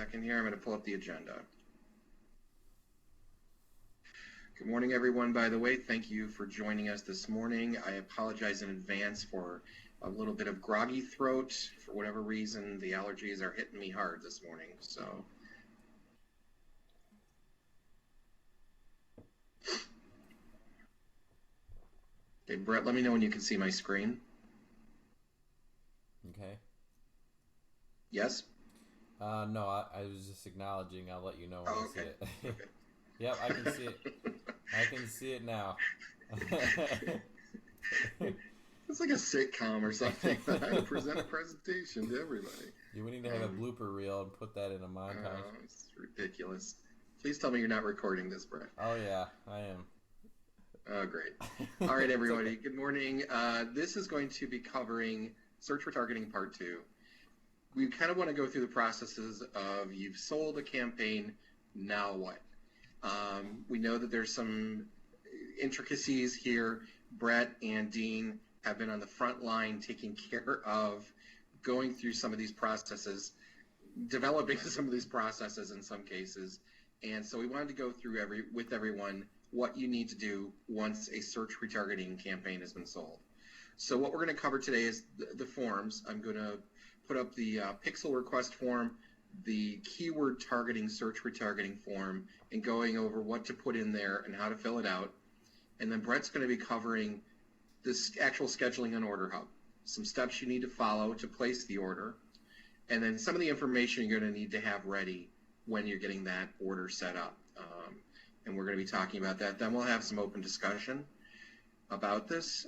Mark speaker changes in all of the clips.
Speaker 1: second here. I'm going to pull up the agenda. Good morning, everyone, by the way. Thank you for joining us this morning. I apologize in advance for a little bit of groggy throat. For whatever reason, the allergies are hitting me hard this morning. So, okay, Brett, let me know when you can see my screen.
Speaker 2: Okay.
Speaker 1: Yes?
Speaker 2: No, I was just acknowledging. I'll let you know when I see
Speaker 1: Okay.
Speaker 2: it.
Speaker 1: Okay.
Speaker 2: Yep, I can see it. I can see it now.
Speaker 1: It's like a sitcom or something. I present a presentation to everybody.
Speaker 2: We need to have a blooper reel and put that in a montage.
Speaker 1: It's ridiculous. Please tell me you're not recording this, Brett.
Speaker 2: Oh, yeah, I am.
Speaker 1: Oh, great. All right, everybody.
Speaker 2: Okay.
Speaker 1: Good morning. This is going to be covering Search Retargeting Part 2. We kind of want to go through the processes of you've sold a campaign, now what? We know that there's some intricacies here. Brett and Dean have been on the front line taking care of going through some of these processes, developing some of these processes in some cases. And so we wanted to go through with everyone what you need to do once a search retargeting campaign has been sold. So what we're going to cover today is the forms. I'm going to put up the pixel request form, the keyword targeting search retargeting form, and going over what to put in there and how to fill it out. And then Brett's going to be covering this actual scheduling on Orderhub, some steps you need to follow to place the order, and then some of the information you're going to need to have ready when you're getting that order set up. And we're going to be talking about that. Then we'll have some open discussion about this.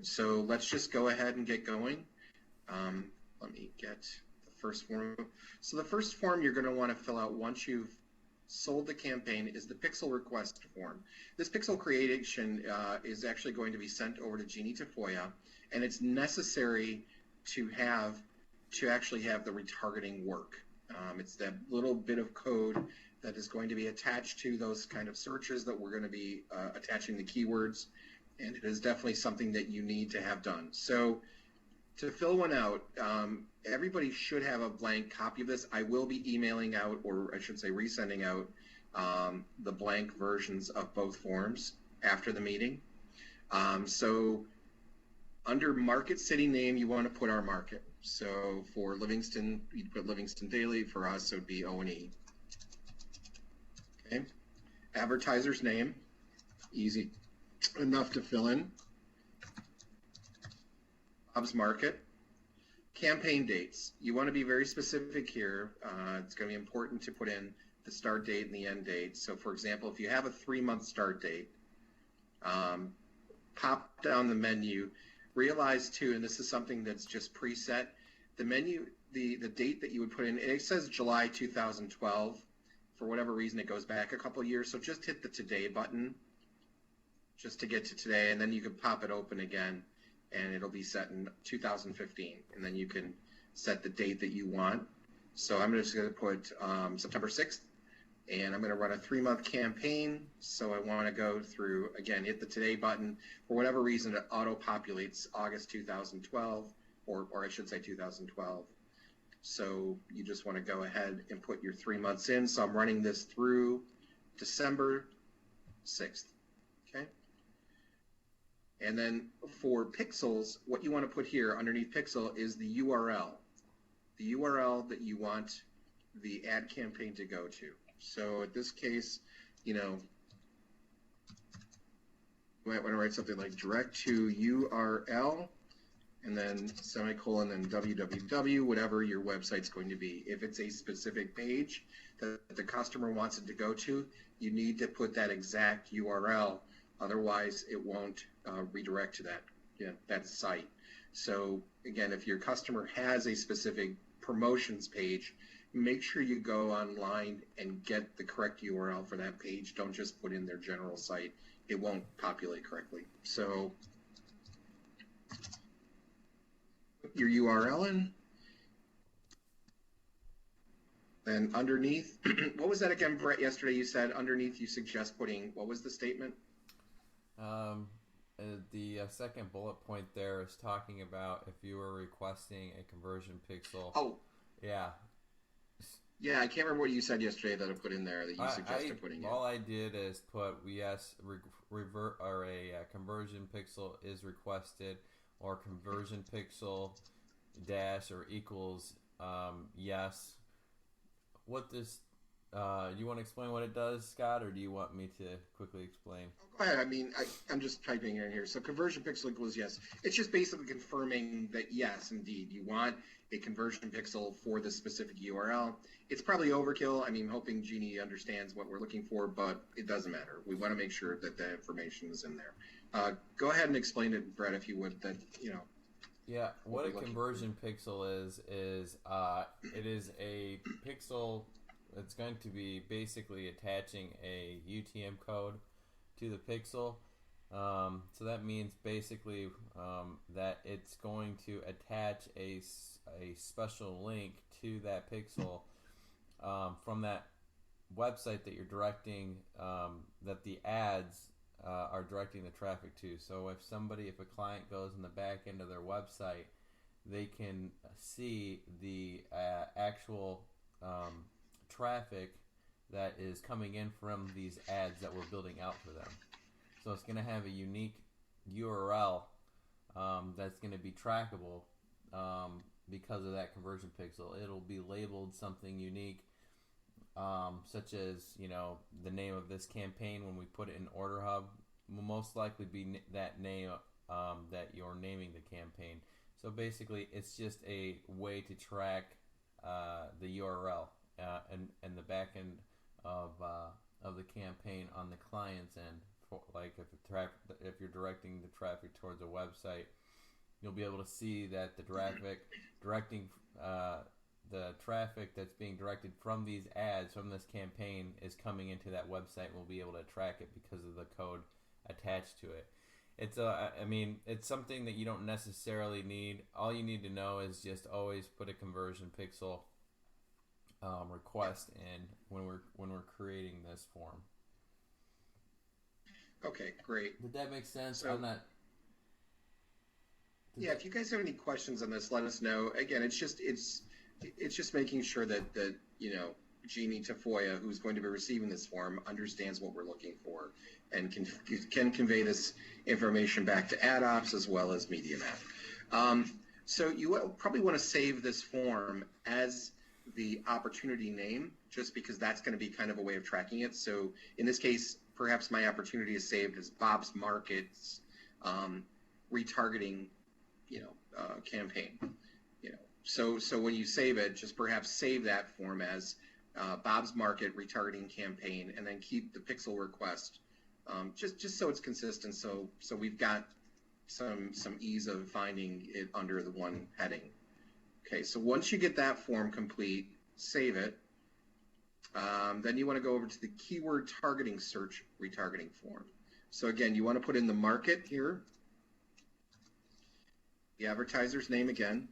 Speaker 1: So let's just go ahead and get going. Let me get the first form. So the first form you're going to want to fill out once you've sold the campaign is the pixel request form. This pixel creation is actually going to be sent over to Jeannie Tafoya, and it's necessary to actually have the retargeting work. It's that little bit of code that is going to be attached to those kind of searches that we're going to be attaching the keywords, and it is definitely something that you need to have done. So to fill one out, everybody should have a blank copy of this. I will be emailing out, or I should say resending out, the blank versions of both forms after the meeting. So under market city name, you want to put our market. So for Livingston, you'd put Livingston Daily. For us, it would be O&E. Okay. Advertiser's name, easy enough to fill in. Bob's Market. Campaign dates. You want to be very specific here. It's going to be important to put in the start date and the end date. So for example, if you have a 3-month start date, pop down the menu. Realize too, and this is something that's just preset, the menu, the date that you would put in, it says July 2012. For whatever reason, it goes back a couple of years. So just hit the today button just to get to today, and then you can pop it open again, and it'll be set in 2015. And then you can set the date that you want. So I'm just going to put September 6th, and I'm going to run a 3-month campaign. So I want to go through, again, hit the today button. For whatever reason, it auto-populates August 2012, or I should say 2012. So you just want to go ahead and put your 3 months in. So I'm running this through December 6th, okay? And then for pixels, what you want to put here underneath pixel is the URL that you want the ad campaign to go to. So in this case, you know, you might want to write something like direct to URL, and then semicolon, and www, whatever your website's going to be. If it's a specific page that the customer wants it to go to, you need to put that exact URL. Otherwise, it won't redirect to that site. So again, if your customer has a specific promotions page, make sure you go online and get the correct URL for that page. Don't just put in their general site. It won't populate correctly. So put your URL in. Then underneath, what was that again, Brett? Yesterday you said underneath you suggest putting, what was the statement?
Speaker 2: The second bullet point there is talking about if you were requesting a conversion pixel.
Speaker 1: Oh.
Speaker 2: Yeah.
Speaker 1: Yeah, I can't remember what you said yesterday that I put in there that you
Speaker 2: I
Speaker 1: suggested putting in.
Speaker 2: all I did is put yes, revert or a conversion pixel is requested, or conversion pixel dash or equals yes. What this you want to explain what it does, Scott, or do you want me to quickly explain?
Speaker 1: Go ahead. I mean, I'm just typing in here. So conversion pixel equals yes. It's just basically confirming that yes, indeed, you want a conversion pixel for the specific URL. It's probably overkill. I mean, hoping Jeannie understands what we're looking for, but it doesn't matter. We want to make sure that the information is in there. Go ahead and explain it, Brett, if you would. That
Speaker 2: Yeah, what a
Speaker 1: we're looking
Speaker 2: conversion pixel is it is a pixel that's going to be basically attaching a UTM code to the pixel. So that means basically that it's going to attach a special link to that pixel from that website that you're directing, that the ads are directing the traffic to. So if a client goes in the back end of their website, they can see the actual traffic that is coming in from these ads that we're building out for them. So it's going to have a unique URL that's going to be trackable because of that conversion pixel. It'll be labeled something unique, such as the name of this campaign. When we put it in Orderhub, will most likely be that name that you're naming the campaign. So basically, it's just a way to track the URL and the back end of the campaign on the client's end. Like if you're directing the traffic towards a website, you'll be able to see that the traffic that's being directed from these ads from this campaign is coming into that website. We'll be able to track it because of the code attached to it. It's something that you don't necessarily need. All you need to know is just always put a conversion pixel request in when we're creating this form.
Speaker 1: Okay, great.
Speaker 2: Did that make sense?
Speaker 1: So, if you guys have any questions on this, let us know. Again, it's just making sure that Jeannie Tafoya, who's going to be receiving this form, understands what we're looking for and can convey this information back to AdOps as well as MediaMath. So you probably want to save this form as the opportunity name, just because that's going to be kind of a way of tracking it. So in this case, perhaps my opportunity is saved as Bob's Markets retargeting, campaign. So when you save it, just perhaps save that form as Bob's Market retargeting campaign, and then keep the pixel request just so it's consistent. So we've got some ease of finding it under the one heading. Okay, so once you get that form complete, save it. Then you want to go over to the keyword targeting search retargeting form. So again, you want to put in the market here, the advertiser's name again.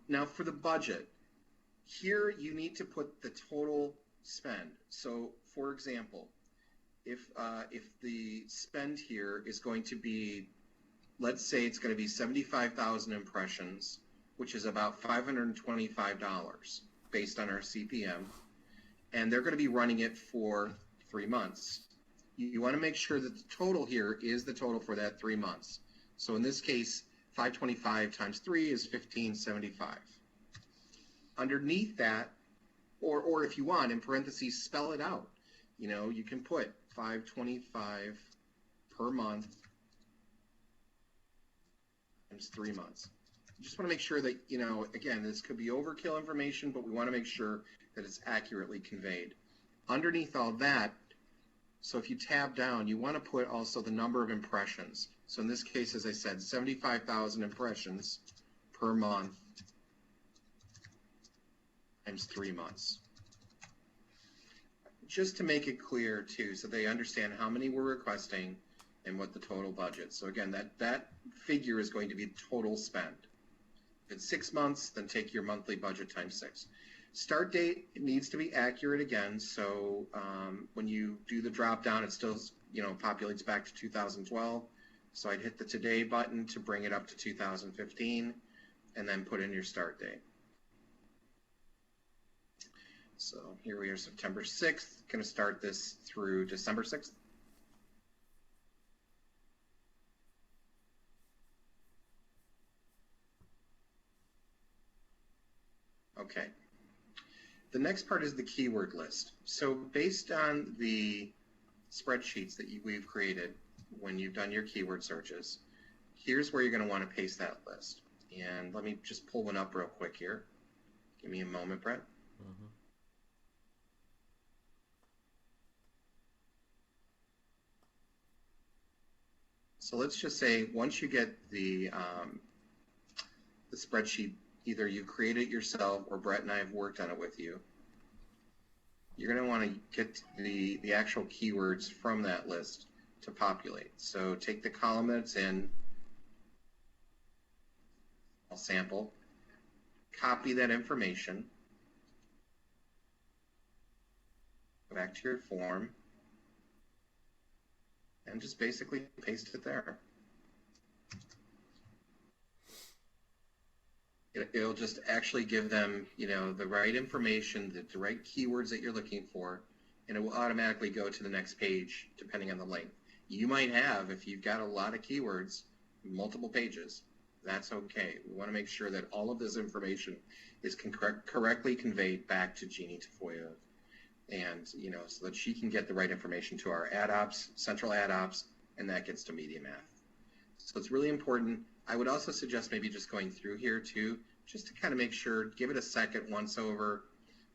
Speaker 1: Now for the budget, here you need to put the total spend. So for example, if the spend here is going to be, let's say it's going to be 75,000 impressions, which is about $525 based on our CPM, and they're going to be running it for 3 months. You want to make sure that the total here is the total for that 3 months. So in this case, 525 times 3 is 1575. Underneath that, or if you want, in parentheses, spell it out. You can put 525 per month times 3 months. You just want to make sure that, again, this could be overkill information, but we want to make sure that it's accurately conveyed. Underneath all that, so if you tab down, you want to put also the number of impressions. So in this case, as I said, 75,000 impressions per month times 3 months. Just to make it clear, too, so they understand how many we're requesting and what the total budget. So again, that figure is going to be total spend. If it's 6 months, then take your monthly budget times 6. Start date needs to be accurate again. So when you do the drop down, it still populates back to 2012. So I'd hit the today button to bring it up to 2015, and then put in your start date. So here we are, September 6th. Going to start this through December 6th. Okay. The next part is the keyword list. So based on the spreadsheets that we've created when you've done your keyword searches, here's where you're going to want to paste that list. And let me just pull one up real quick here. Give me a moment, Brett.
Speaker 2: Mm-hmm.
Speaker 1: So let's just say once you get the spreadsheet, either you create it yourself or Brett and I have worked on it with you, you're going to want to get the actual keywords from that list to populate. So take the column that it's in, I'll sample, copy that information, go back to your form, and just basically paste it there. It'll just actually give them, the right information, the right keywords that you're looking for, and it will automatically go to the next page depending on the length. You might have, if you've got a lot of keywords, multiple pages. That's okay. We want to make sure that all of this information is correctly conveyed back to Jeannie Tafoya, and so that she can get the right information to our ad ops, central ad ops, and that gets to media math. So it's really important. I would also suggest maybe just going through here too, just to kind of make sure, give it a second once over,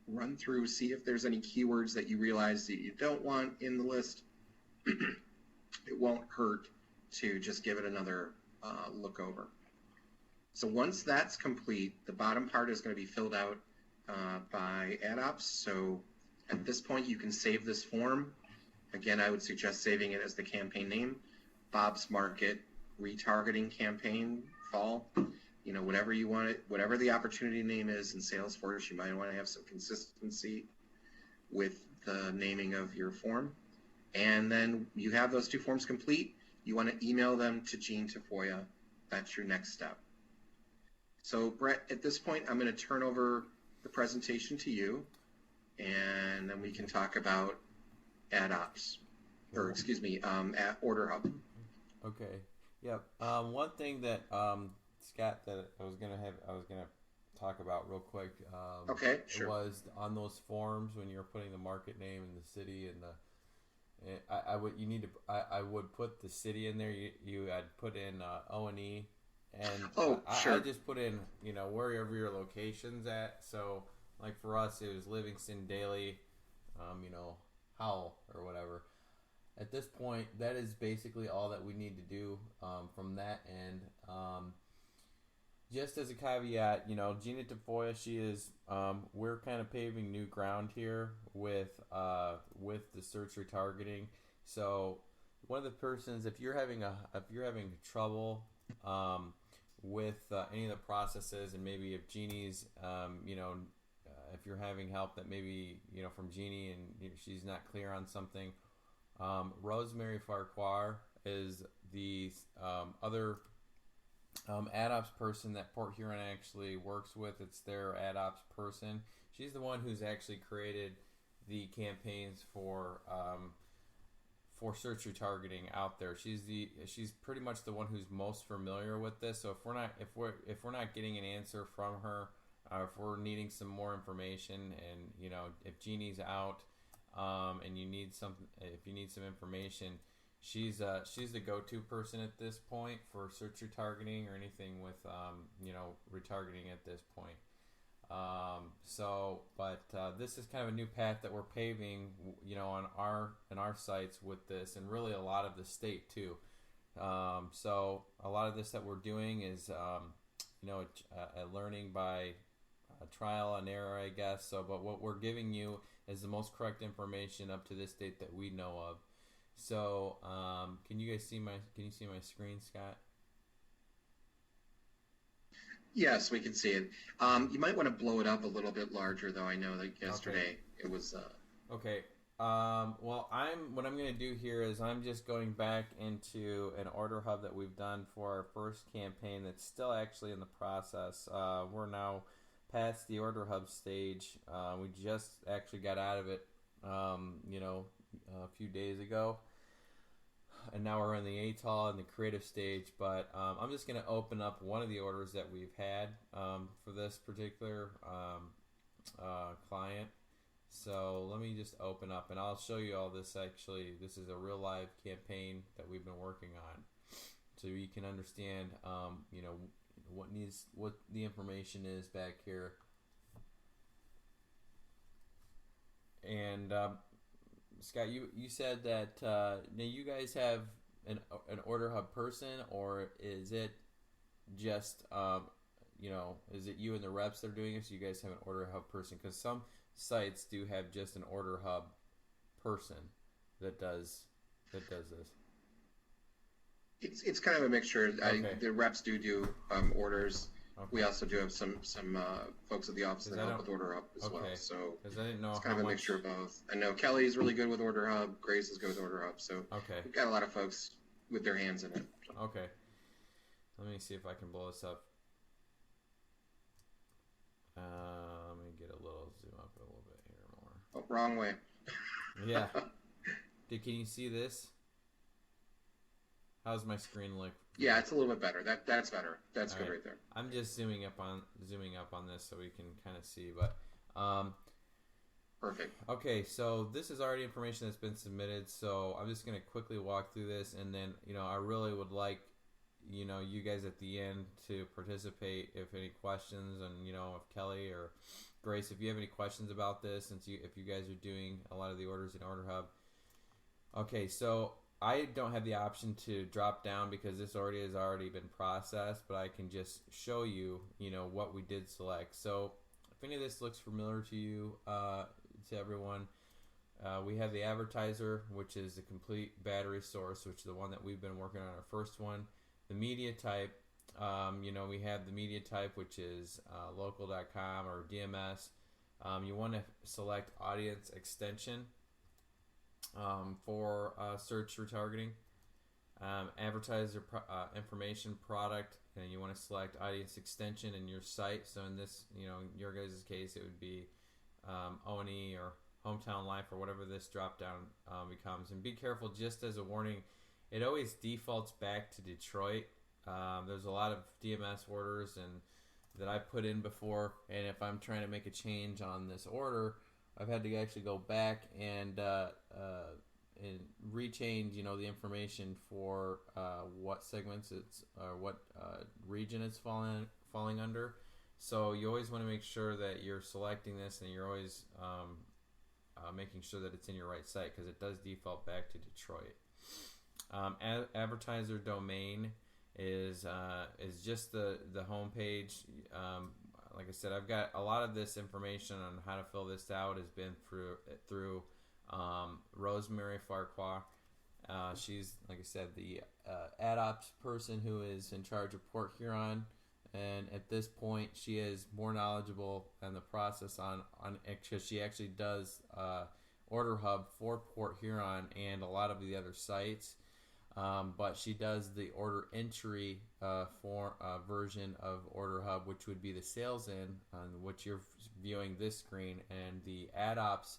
Speaker 1: run through, see if there's any keywords that you realize that you don't want in the list. It won't hurt to just give it another look over. So once that's complete, the bottom part is going to be filled out by ad ops. So at this point, you can save this form. Again, I would suggest saving it as the campaign name, Bob's Market Retargeting Campaign Fall. Whatever you want it, whatever the opportunity name is in Salesforce, you might want to have some consistency with the naming of your form. And then you have those two forms complete. You want to email them to Jean Tafoya. That's your next step. So Brett, at this point, I'm going to turn over the presentation to you, and then we can talk about ad ops, or excuse me, at Orderhub.
Speaker 2: Okay. Yep. One thing that Scott, that I was gonna talk about real quick.
Speaker 1: Okay, sure.
Speaker 2: Was on those forms when you're putting the market name and the city and I would put the city in there. I'd put in O&E, and
Speaker 1: sure.
Speaker 2: I just put in wherever your location's at. So like for us, it was Livingston, Daly, Howell or whatever. At this point, that is basically all that we need to do from that end. Just as a caveat, Gina Tafoya, she is. We're kind of paving new ground here with the search retargeting. So one of the persons, if you're having trouble with any of the processes, and maybe if Jeannie's, if you're having help that maybe from Jeannie and she's not clear on something. Rosemary Farquhar is the other ad ops person that Port Huron actually works with. It's their ad ops person. She's the one who's actually created the campaigns for search retargeting out there. She's pretty much the one who's most familiar with this. So if we're not getting an answer from her, if we're needing some more information, and if Jeannie's out. And you need if you need some information, she's the go-to person at this point for search retargeting or anything with retargeting at this point. This is kind of a new path that we're paving, on our sites with this, and really a lot of the state too. So a lot of this that we're doing is a learning by trial and error, I guess. So, but what we're giving you is the most correct information up to this date that we know of. So, can you see my screen, Scott?
Speaker 1: Yes, we can see it. You might want to blow it up a little bit larger, though. I know that yesterday it was.
Speaker 2: Okay. What I'm going to do here is I'm just going back into an Orderhub that we've done for our first campaign that's still actually in the process. We're now past the Orderhub stage. We just actually got out of it, a few days ago. And now we're in the ATOL and the creative stage, but I'm just going to open up one of the orders that we've had for this particular client. So let me just open up, and I'll show you all this. Actually, this is a real live campaign that we've been working on, so you can understand, what the information is back here. And Scott, you said that now you guys have an Orderhub person, or is it just is it you and the reps that are doing it? So you guys have an Orderhub person, because some sites do have just an Orderhub person that does this.
Speaker 1: It's kind of a mixture.
Speaker 2: Okay.
Speaker 1: The reps do orders. Okay. We also do have some folks at the office that help with Orderhub as well. So
Speaker 2: I didn't know
Speaker 1: it's kind of a mixture of both. I know Kelly's really good with Orderhub. Grace is good with Orderhub. So we've got a lot of folks with their hands in it.
Speaker 2: Okay. Let me see if I can blow this up. Let me get a little zoom up a little bit here more.
Speaker 1: Oh, wrong way.
Speaker 2: Yeah. Can you see this? How's my screen look?
Speaker 1: Yeah, it's a little bit better. That's better. That's good right there.
Speaker 2: I'm just zooming up on this so we can kind of see, but
Speaker 1: perfect.
Speaker 2: Okay, so this is already information that's been submitted, so I'm just going to quickly walk through this, and then I really would like you guys at the end to participate if any questions, and if Kelly or Grace, if you have any questions about this, if you guys are doing a lot of the orders in Orderhub. Okay, so I don't have the option to drop down because this already has been processed, but I can just show you, what we did select. So if any of this looks familiar to you, to everyone, we have the advertiser, which is the complete battery source, which is the one that we've been working on, our first one. The media type, we have the media type, which is local.com or DMS. You want to select audience extension for search retargeting, advertiser information product, and you want to select audience extension in your site. So in this, your guys' case, it would be O&E or Hometown Life or whatever this drop down becomes. And be careful, just as a warning, it always defaults back to Detroit. There's a lot of DMS orders that I put in before, and if I'm trying to make a change on this order, I've had to actually go back and rechange, the information for what segments it's or what region it's falling under. So you always want to make sure that you're selecting this, and you're always making sure that it's in your right site, because it does default back to Detroit. Advertiser domain is just the home page. Like I said, I've got a lot of this information on how to fill this out has been through Rosemary Farquhar. She's, like I said, the ad ops person who is in charge of Port Huron, and at this point she is more knowledgeable in the process on because she actually does Orderhub for Port Huron and a lot of the other sites. But she does the order entry version of Orderhub, which would be the sales in, on which you're viewing this screen, and the ad ops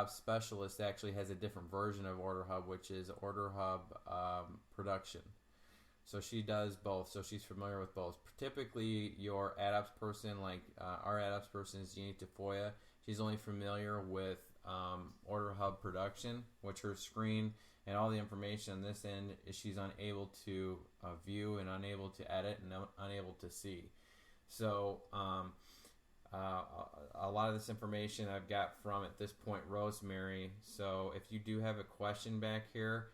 Speaker 2: specialist actually has a different version of Orderhub, which is Orderhub production. So she does both, so she's familiar with both. Typically, your ad ops person, like our ad ops person is Jeannie Tafoya, she's only familiar with Orderhub production, which her screen and all the information on this end is she's unable to view and unable to edit and unable to see. So a lot of this information I've got from, at this point, Rosemary. So if you do have a question back here,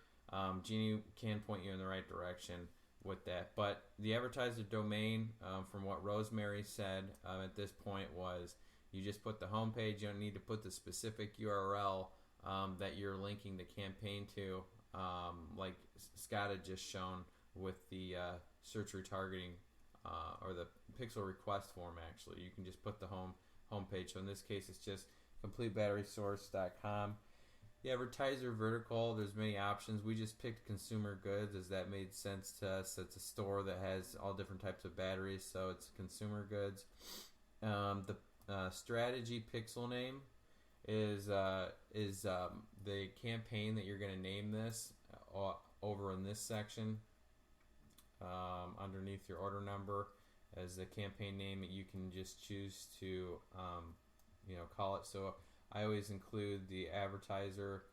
Speaker 2: Jeannie can point you in the right direction with that. But the advertiser domain, from what Rosemary said at this point, was you just put the home page. You don't need to put the specific URL that you're linking the campaign to, like Scott had just shown with the search retargeting or the pixel request form. Actually, you can just put the home page. So in this case, it's just completebatterysource.com. The advertiser vertical, there's many options. We just picked consumer goods as that made sense to us. It's a store that has all different types of batteries, so it's consumer goods. The strategy pixel name is the campaign that you're going to name this over in this section underneath your order number as the campaign name. You can just choose to call it. So I always include the advertiser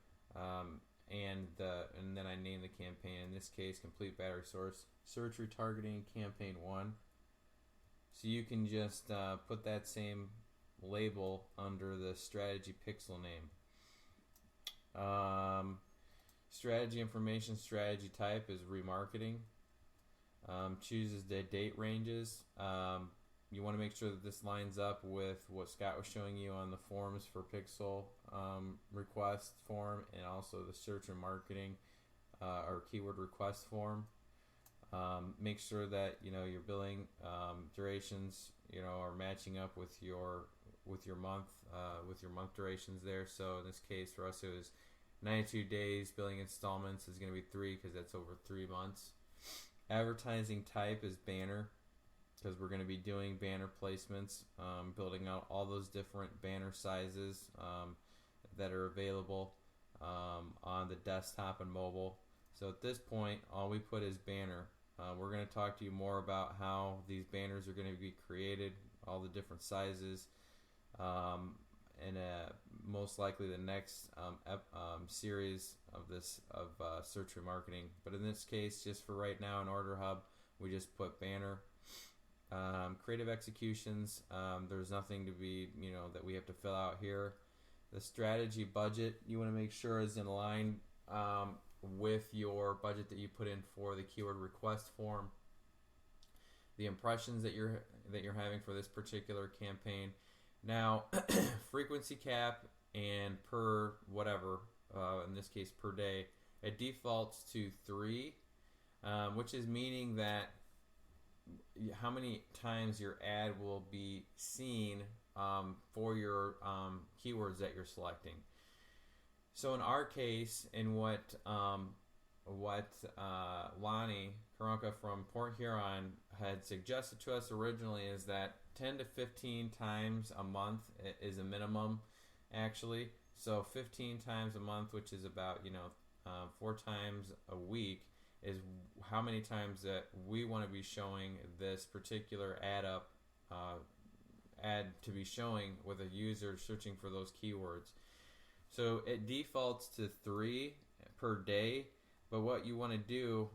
Speaker 2: and then I name the campaign. In this case, complete battery source search retargeting campaign 1. So you can just put that same label under the strategy pixel name. Strategy information, strategy type is remarketing. Chooses the date ranges. You want to make sure that this lines up with what Scott was showing you on the forms for pixel request form, and also the search and marketing or keyword request form. Make sure that your billing durations are matching up with your month durations there. So in this case for us it was 92 days. Billing installments is going to be 3 because that's over 3 months. Advertising type is banner because we're going to be doing banner placements, building out all those different banner sizes that are available on the desktop and mobile. So at this point all we put is banner. We're going to talk to you more about how these banners are going to be created, all the different sizes, and most likely the next series of this search remarketing. But in this case, just for right now in Orderhub, we just put banner. Creative executions, there's nothing to be that we have to fill out here. The strategy budget you want to make sure is in line with your budget that you put in for the keyword request form. The impressions that you're having for this particular campaign. Now, frequency cap and per whatever, in this case per day, it defaults to 3, which is meaning that how many times your ad will be seen for your keywords that you're selecting. So in our case, in what Lonnie Karanka from Port Huron had suggested to us originally is that 10 to 15 times a month is a minimum, actually. So 15 times a month, which is about 4 times a week, is how many times that we want to be showing this particular ad to be showing with a user searching for those keywords. So it defaults to 3 per day, but what you want to do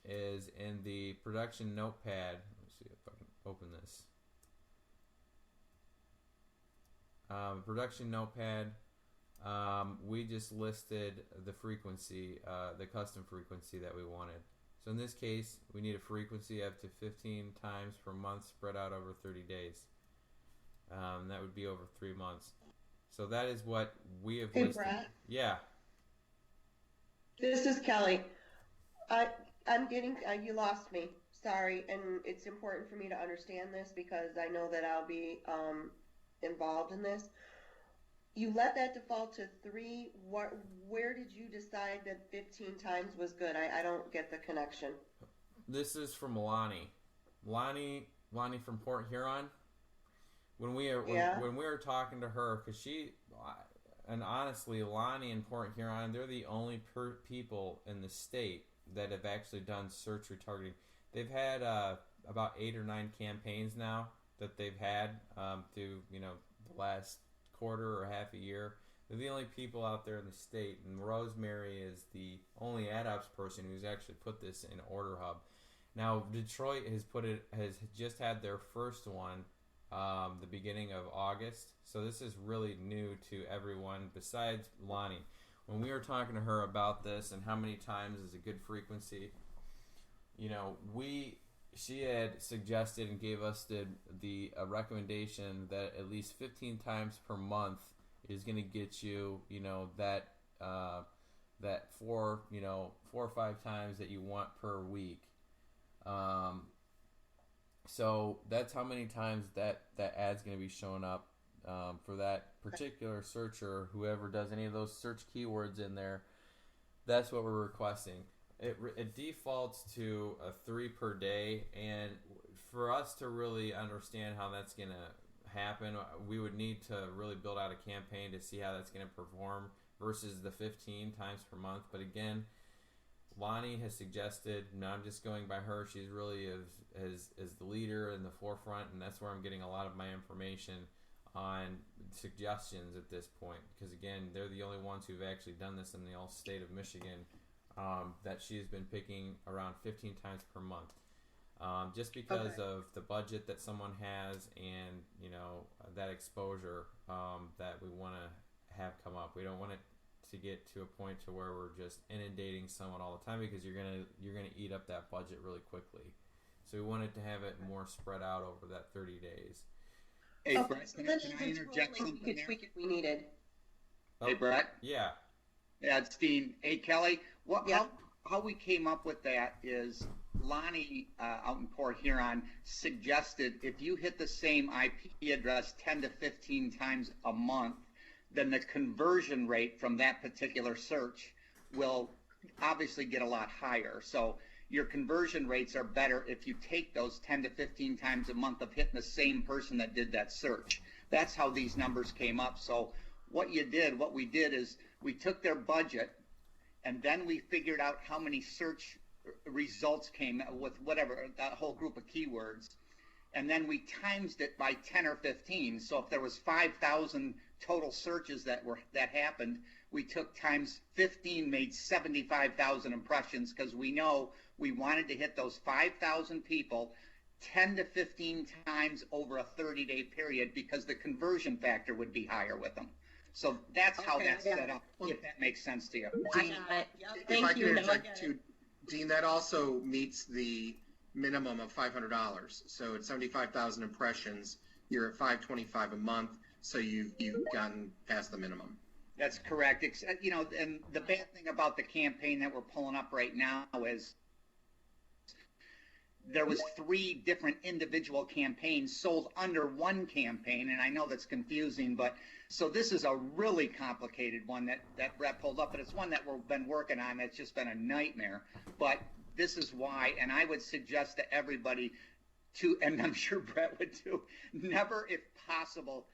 Speaker 2: is in the production notepad, let's see if I can open this. Production notepad, we just listed the frequency, the custom frequency that we wanted. So in this case, we need a frequency up to 15 times per month spread out over 30 days. That would be over 3 months. So that is what we have listed.
Speaker 3: Brett?
Speaker 2: Yeah.
Speaker 3: This is Kelly. I'm getting, you lost me. Sorry. And it's important for me to understand this because I know that I'll be involved in this. You let that default to 3. Where did you decide that 15 times was good? I don't get the connection.
Speaker 2: This is from Lonnie from Port Huron. When we were talking to her, because and honestly, Lonnie and Port Huron, they're the only people in the state that have actually done search retargeting. They've had about 8 or 9 campaigns now that they've had through the last quarter or half a year. They're the only people out there in the state, and Rosemary is the only ad ops person who's actually put this in Orderhub. Now Detroit has just had their first one the beginning of August, so this is really new to everyone besides Lonnie. When we were talking to her about this and how many times is a good frequency, she had suggested and gave us the recommendation that at least 15 times per month is going to get you that 4 or 5 times that you want per week. So that's how many times that ad's going to be showing up for that particular searcher, whoever does any of those search keywords in there. That's what we're requesting. It defaults to a 3 per day, and for us to really understand how that's going to happen, we would need to really build out a campaign to see how that's going to perform versus the 15 times per month. But again, Lonnie has suggested, and I'm just going by her, she's really is the leader in the forefront, and that's where I'm getting a lot of my information on suggestions at this point, because again, they're the only ones who've actually done this in the whole state of Michigan, that she's been picking around 15 times per month, just because of the budget that someone has and, you know, that exposure that we want to have come up. We don't want it to get to a point to where we're just inundating someone all the time, because you're gonna eat up that budget really quickly. So we wanted to have it more spread out over that 30 days.
Speaker 4: Hey, Brett, can I interject something
Speaker 3: we could tweak if we needed.
Speaker 4: Hey, Brett?
Speaker 2: Yeah.
Speaker 4: Yeah, it's Dean. Hey, Kelly, how we came up with that is Lonnie out in Port Huron suggested if you hit the same IP address 10 to 15 times a month, then the conversion rate from that particular search will obviously get a lot higher. So your conversion rates are better if you take those 10 to 15 times a month of hitting the same person that did that search. That's how these numbers came up. So what we did is we took their budget, and then we figured out how many search results came with whatever, that whole group of keywords. And then we times it by 10 or 15. So if there was 5,000 total searches that happened, we took times 15, made 75,000 impressions, because we know we wanted to hit those 5,000 people 10 to 15 times over a 30-day period, because the conversion factor would be higher with them. So that's how that's set up, if that makes sense to you.
Speaker 1: Dean, if I can interject too, Dean, that also meets the minimum of $500. So it's 75,000 impressions. You're at $525 a month, so you've gotten past the minimum.
Speaker 4: That's correct. You know, and the bad thing about the campaign that we're pulling up right now is there was 3 different individual campaigns sold under one campaign, and I know that's confusing, but so this is a really complicated one that Brett pulled up, but it's one that we've been working on that's just been a nightmare. But this is why, and I would suggest to everybody to, and I'm sure Brett would too, never, if possible,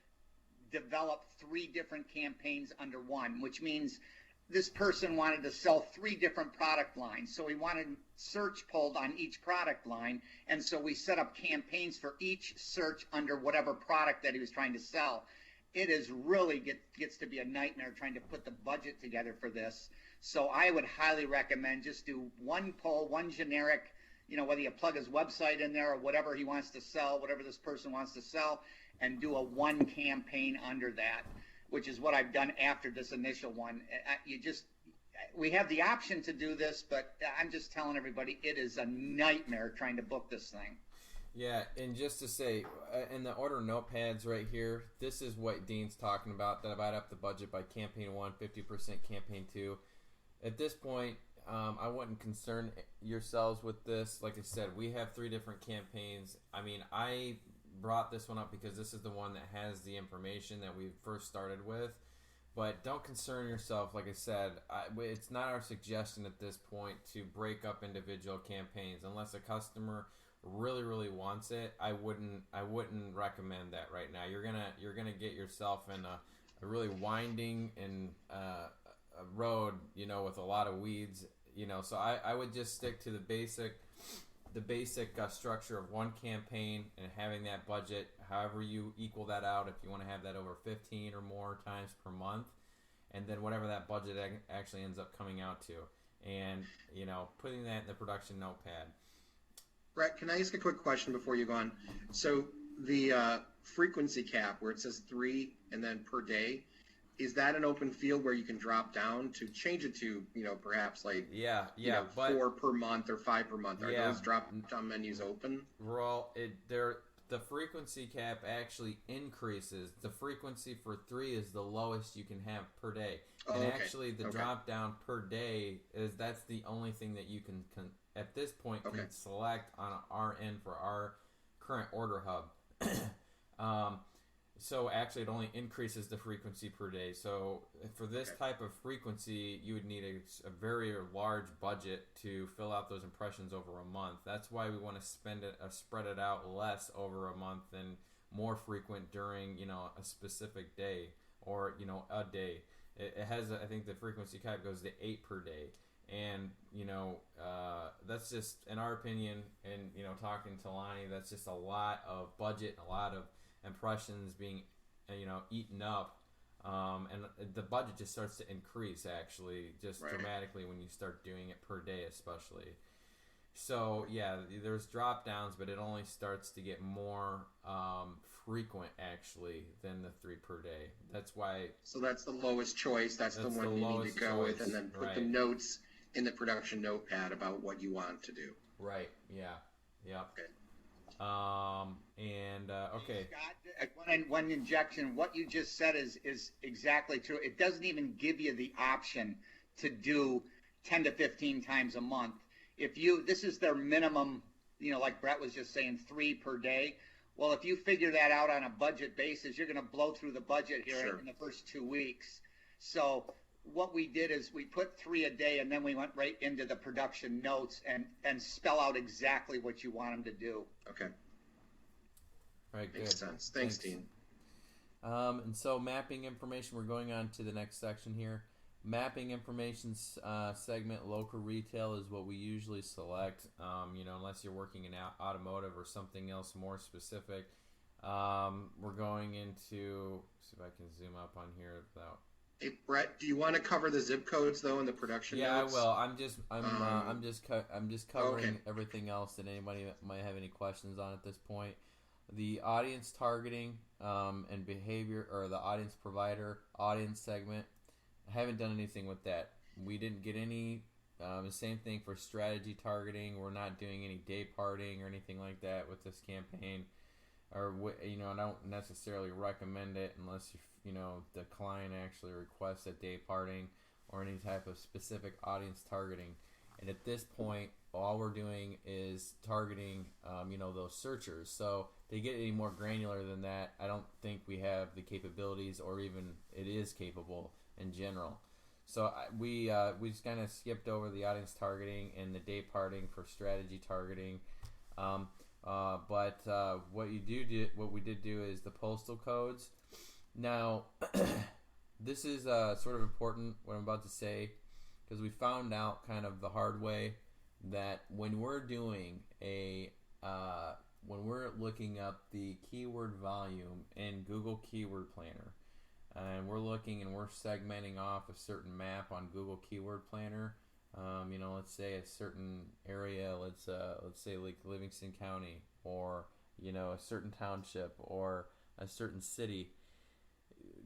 Speaker 4: develop 3 different campaigns under one, which means this person wanted to sell 3 different product lines. So we wanted search pulled on each product line. And so we set up campaigns for each search under whatever product that he was trying to sell. It is really gets to be a nightmare trying to put the budget together for this. So I would highly recommend just do one poll, one generic, you know, whether you plug his website in there or whatever he wants to sell, whatever this person wants to sell, and do a one campaign under that, which is what I've done after this initial one. We have the option to do this, but I'm just telling everybody it is a nightmare trying to book this thing.
Speaker 2: Yeah, and just to say, in the order notepads right here, this is what Dean's talking about, that divide up the budget by campaign 1, 50% campaign 2. At this point, I wouldn't concern yourselves with this. Like I said, we have 3 different campaigns. I mean, I brought this one up because this is the one that has the information that we first started with. But don't concern yourself. Like I said, it's not our suggestion at this point to break up individual campaigns unless a customer really, really wants it. I wouldn't recommend that right now. You're gonna get yourself in a really winding and a road, you know, with a lot of weeds, you know. So I would just stick to the basic structure of one campaign and having that budget, however you equal that out, if you want to have that over 15 or more times per month, and then whatever that budget actually ends up coming out to, and, you know, putting that in the production notepad.
Speaker 1: Brett, can I ask a quick question before you go on? So the frequency cap where it says 3 and then per day, is that an open field where you can drop down to change it to, you know, perhaps like
Speaker 2: but
Speaker 1: 4 per month or 5 per month? Are those drop down menus open?
Speaker 2: The frequency cap actually increases. The frequency for 3 is the lowest you can have per day, actually the drop down per day that's the only thing that you can at this point can select on our end for our current order hub. So actually, it only increases the frequency per day. So for this type of frequency, you would need a very large budget to fill out those impressions over a month. That's why we want to spread it out less over a month and more frequent during a specific day or a day. It has I think the frequency cap goes to 8 per day, and that's just in our opinion. And talking to Lonnie, that's just a lot of budget, a lot of impressions being eaten up, and the budget just starts to increase actually just dramatically when you start doing it per day especially. So yeah, there's drop downs, but it only starts to get more frequent actually than the 3 per day. That's why.
Speaker 1: So that's the lowest choice. That's the one you need to go with, and then put the notes in the production notepad about what you want to do.
Speaker 2: Right. Yeah. Yeah.
Speaker 1: Okay.
Speaker 2: Okay.
Speaker 4: Scott, one injection. What you just said is exactly true. It doesn't even give you the option to do 10 to 15 times a month. This is their minimum, like Brett was just saying, 3 per day. Well, if you figure that out on a budget basis, you're going to blow through the budget here in the first 2 weeks. So what we did is we put 3 a day, and then we went right into the production notes and spell out exactly what you want them to do.
Speaker 1: Okay.
Speaker 2: All right,
Speaker 1: Makes sense. Thanks, Dean.
Speaker 2: And so mapping information, we're going on to the next section here. Mapping information segment, local retail is what we usually select, unless you're working in automotive or something else more specific. We're going into, see if I can zoom up on here without.
Speaker 1: Hey Brett, do you want to cover the zip codes though in the production notes?
Speaker 2: Yeah, I will. I'm just covering everything else that anybody might have any questions on at this point. The audience targeting and behavior, or the audience provider audience segment. I haven't done anything with that. We didn't get any. The same thing for strategy targeting. We're not doing any day parting or anything like that with this campaign. Or I don't necessarily recommend it unless the client actually requests a day parting or any type of specific audience targeting. And at this point, all we're doing is targeting those searchers. So to get any more granular than that, I don't think we have the capabilities, or even it is capable in general. So we just kind of skipped over the audience targeting and the day parting for strategy targeting. But what we did do is the postal codes. Now, this is sort of important, what I'm about to say, because we found out kind of the hard way that when we're doing when we're looking up the keyword volume in Google Keyword Planner, and we're looking and we're segmenting off a certain map on Google Keyword Planner, let's say a certain area, let's say like Livingston County, or a certain township, or a certain city.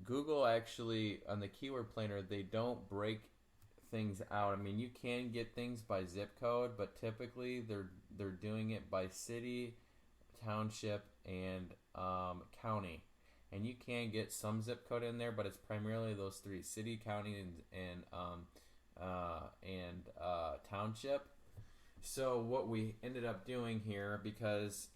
Speaker 2: Google actually, on the Keyword Planner, they don't break things out. I mean, you can get things by zip code, but typically they're doing it by city, township, and county. And you can get some zip code in there, but it's primarily those 3: city, county, and township. So what we ended up doing here, because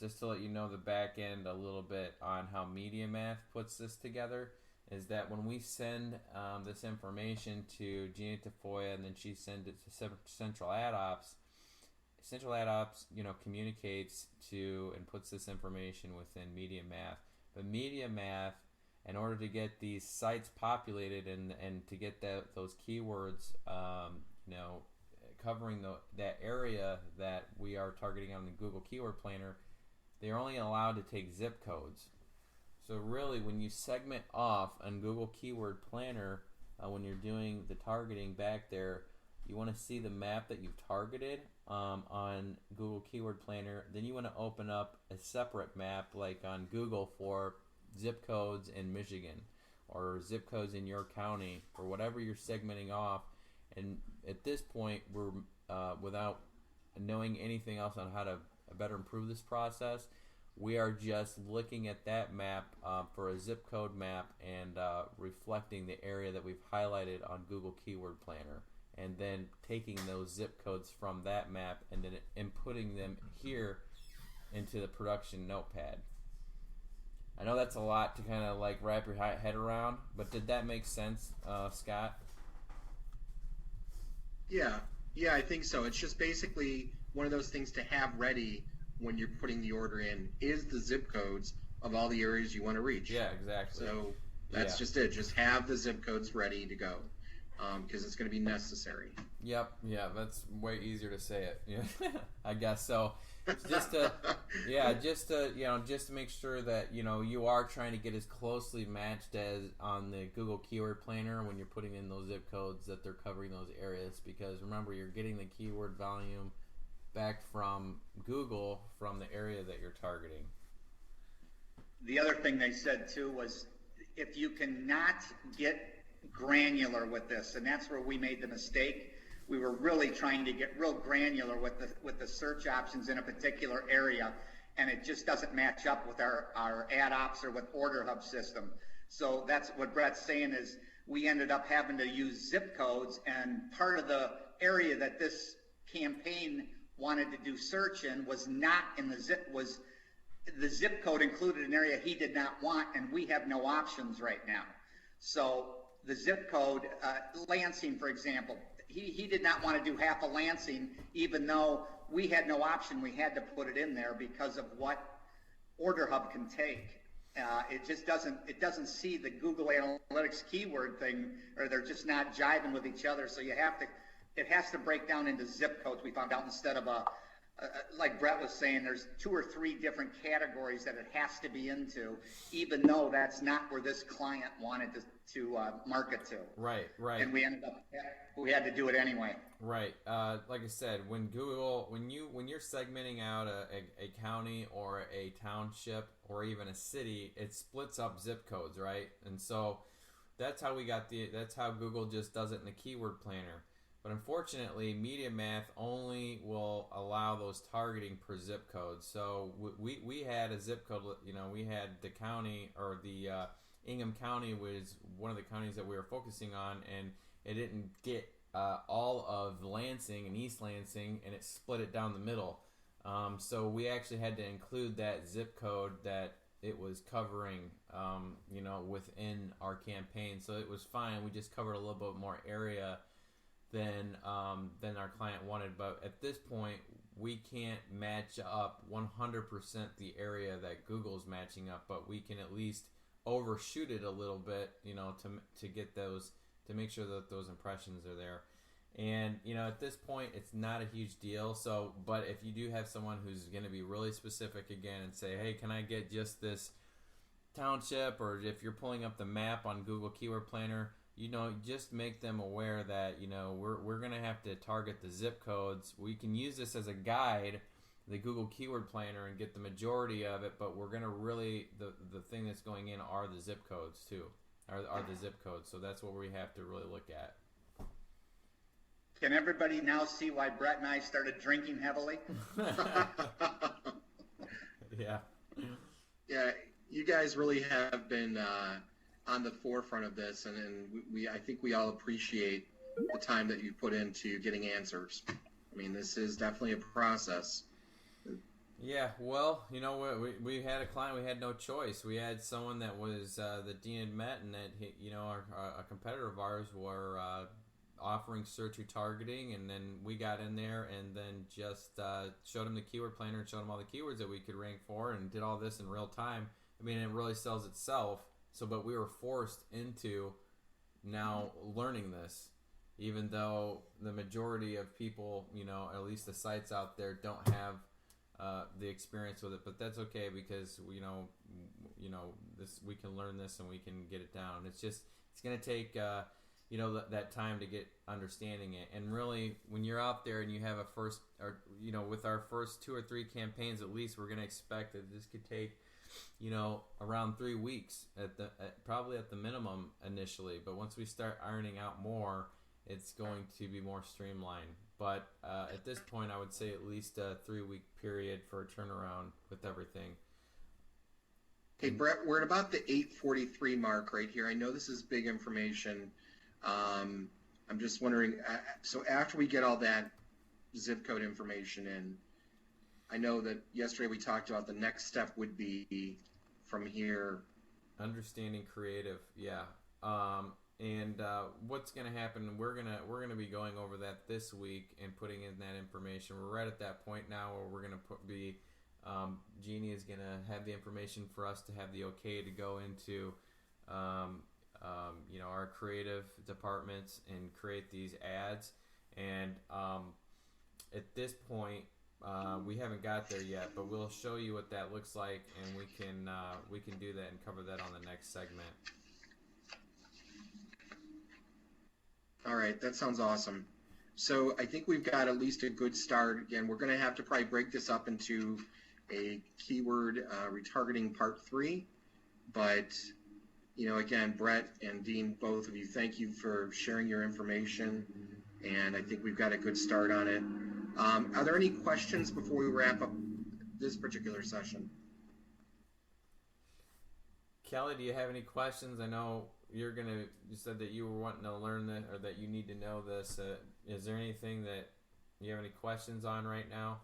Speaker 2: just to let you know the back end a little bit on how Media Math puts this together, is that when we send this information to Gina Tafoya, and then she sends it to Central Ad Ops, communicates to and puts this information within Media Math. But Media Math, in order to get these sites populated and to get those keywords, covering that area that we are targeting on the Google Keyword Planner, they're only allowed to take zip codes. So really, when you segment off on Google Keyword Planner, when you're doing the targeting back there, you want to see the map that you've targeted on Google Keyword Planner. Then you want to open up a separate map, like on Google, for zip codes in Michigan, or zip codes in your county, or whatever you're segmenting off. And at this point, we're without knowing anything else on how to better improve this process, we are just looking at that map for a zip code map and reflecting the area that we've highlighted on Google Keyword Planner, and then taking those zip codes from that map and then inputting them here into the production notepad. I know that's a lot to kind of like wrap your head around, but did that make sense, Scott?
Speaker 1: Yeah, I think so. It's just basically one of those things to have ready when you're putting the order in is the zip codes of all the areas you want to reach.
Speaker 2: Yeah, exactly.
Speaker 1: So that's just it. Just have the zip codes ready to go because it's going to be necessary.
Speaker 2: Yep, yeah, that's way easier to say it. Yeah, I guess so. Just to make sure that you are trying to get as closely matched as on the Google Keyword Planner when you're putting in those zip codes that they're covering those areas. Because remember, you're getting the keyword volume back from Google from the area that you're targeting.
Speaker 4: The other thing they said too was if you cannot get granular with this, and that's where we made the mistake. We were really trying to get real granular with the search options in a particular area, and it just doesn't match up with our ad ops or with Orderhub system. So that's what Brett's saying is we ended up having to use zip codes, and part of the area that this campaign wanted to do search in was not in the zip code included an area he did not want, and we have no options right now. So the zip code, Lansing, for example, he did not want to do half a Lansing, even though we had no option. We had to put it in there because of what Orderhub can take. It just doesn't see the Google Analytics keyword thing, or they're just not jiving with each other. So it has to break down into zip codes. We found out instead of like Brett was saying, there's 2 or 3 different categories that it has to be into, even though that's not where this client wanted to market to.
Speaker 2: Right.
Speaker 4: And we had to do it anyway.
Speaker 2: Right. Like I said, when you're segmenting out a county or a township or even a city, it splits up zip codes, right? And so that's how that's how Google just does it in the keyword planner. But unfortunately, Media Math only will allow those targeting per zip code. So we had a zip code, we had the county, or the Ingham County was one of the counties that we were focusing on, and it didn't get all of Lansing and East Lansing, and it split it down the middle. So we actually had to include that zip code that it was covering, within our campaign. So it was fine. We just covered a little bit more area than our client wanted. But at this point, we can't match up 100% the area that Google's matching up, but we can at least overshoot it a little bit, to get those, to make sure that those impressions are there. And at this point, it's not a huge deal. So, but if you do have someone who's going to be really specific again and say, hey, can I get just this township? Or if you're pulling up the map on Google Keyword Planner, just make them aware that, we're going to have to target the zip codes. We can use this as a guide, the Google Keyword Planner, and get the majority of it, but we're going to really, the thing that's going in are the zip codes too, are the zip codes. So that's what we have to really look at.
Speaker 4: Can everybody now see why Brett and I started drinking heavily?
Speaker 2: Yeah.
Speaker 1: Yeah, you guys really have been on the forefront of this, and I think we all appreciate the time that you put into getting answers. I mean, this is definitely a process.
Speaker 2: Yeah, well, we had a client, we had no choice. We had someone that was that Dean had met, and that a competitor of ours were offering search retargeting, and then we got in there and then just showed him the keyword planner and showed him all the keywords that we could rank for, and did all this in real time. I mean, it really sells itself. So, but we were forced into now learning this, even though the majority of people, at least the sites out there, don't have the experience with it. But that's okay, because this, we can learn this and we can get it down. It's going to take that time to get understanding it. And really, when you're out there and you have with our first 2 or 3 campaigns, at least, we're going to expect that this could take around 3 weeks probably at the minimum initially. But once we start ironing out more, it's going to be more streamlined. But at this point, I would say at least a 3-week period for a turnaround with everything.
Speaker 1: Hey, Brett, we're at about the 8:43 mark right here. I know this is big information. I'm just wondering, so after we get all that zip code information in, I know that yesterday we talked about the next step would be from here?
Speaker 2: Understanding creative, yeah. And what's going to happen? We're gonna be going over that this week and putting in that information. We're right at that point now where we're gonna Jeannie is gonna have the information for us to have the okay to go into, our creative departments and create these ads. And at this point, we haven't got there yet, but we'll show you what that looks like, and we can do that and cover that on the next segment.
Speaker 1: All right, that sounds awesome. So I think we've got at least a good start. Again, we're going to have to probably break this up into a keyword retargeting part 3. But, again, Brett and Dean, both of you, thank you for sharing your information. And I think we've got a good start on it. Are there any questions before we wrap up this particular session?
Speaker 2: Kelly, do you have any questions? I know you said that you were wanting to learn that, or that you need to know this. Is there anything that you have any questions on right now?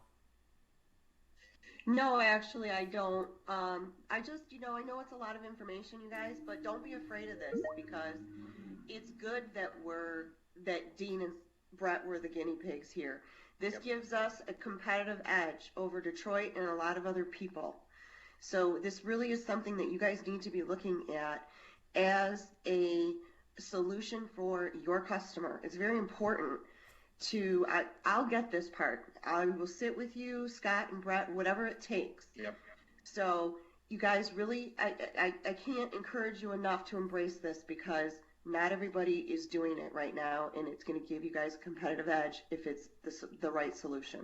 Speaker 3: No, actually, I don't. I just, I know it's a lot of information, you guys, but don't be afraid of this, because it's good that Dean and Brett were the guinea pigs here. This gives us a competitive edge over Detroit and a lot of other people. So this really is something that you guys need to be looking at as a solution for your customer. It's very important I'll get this part. I will sit with you, Scott and Brett, whatever it takes.
Speaker 1: Yep.
Speaker 3: So you guys really, I can't encourage you enough to embrace this, because not everybody is doing it right now, and it's going to give you guys a competitive edge if it's the right solution.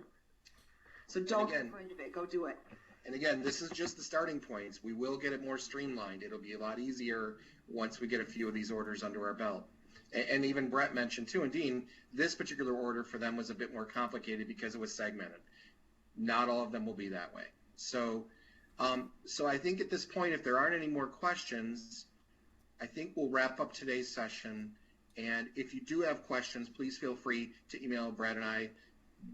Speaker 3: So don't be afraid of it. Go do it.
Speaker 1: And again, this is just the starting points. We will get it more streamlined. It'll be a lot easier once we get a few of these orders under our belt. And even Brett mentioned too, and Dean, this particular order for them was a bit more complicated because it was segmented. Not all of them will be that way. So I think at this point, if there aren't any more questions, I think we'll wrap up today's session. And if you do have questions, please feel free to email Brett and I.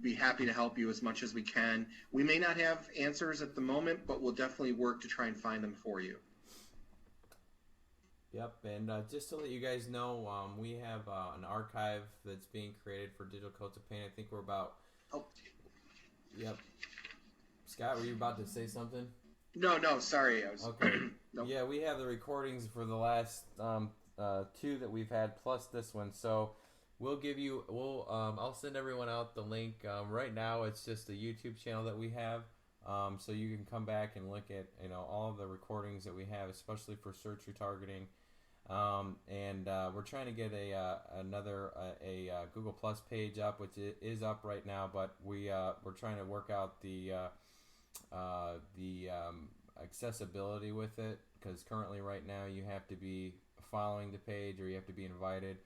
Speaker 1: Be happy to help you as much as we can. We may not have answers at the moment, but we'll definitely work to try and find them for you.
Speaker 2: Yep, and just to let you guys know, we have an archive that's being created for Digital Coats of Paint. I think we're about...
Speaker 1: Oh.
Speaker 2: Yep. Scott, were you about to say something?
Speaker 1: No, sorry.
Speaker 2: Okay.
Speaker 1: Nope.
Speaker 2: Yeah, we have the recordings for the last 2 that we've had, plus this one, so... I'll send everyone out the link. Right now, it's just a YouTube channel that we have, so you can come back and look at all of the recordings that we have, especially for search retargeting. And we're trying to get another Google Plus page up, which is up right now, but we're trying to work out the accessibility with it, because currently right now you have to be following the page or you have to be invited.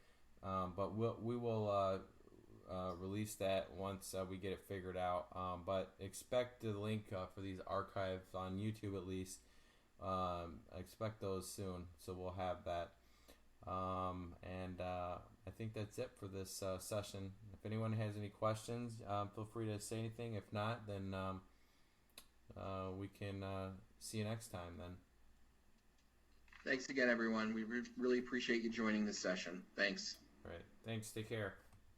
Speaker 2: But we will release that once we get it figured out. But expect the link for these archives on YouTube at least. Expect those soon, so we'll have that. And I think that's it for this session. If anyone has any questions, feel free to say anything. If not, then we can see you next time then.
Speaker 1: Thanks again, everyone. We really appreciate you joining this session. Thanks.
Speaker 2: All right. Thanks. Take care.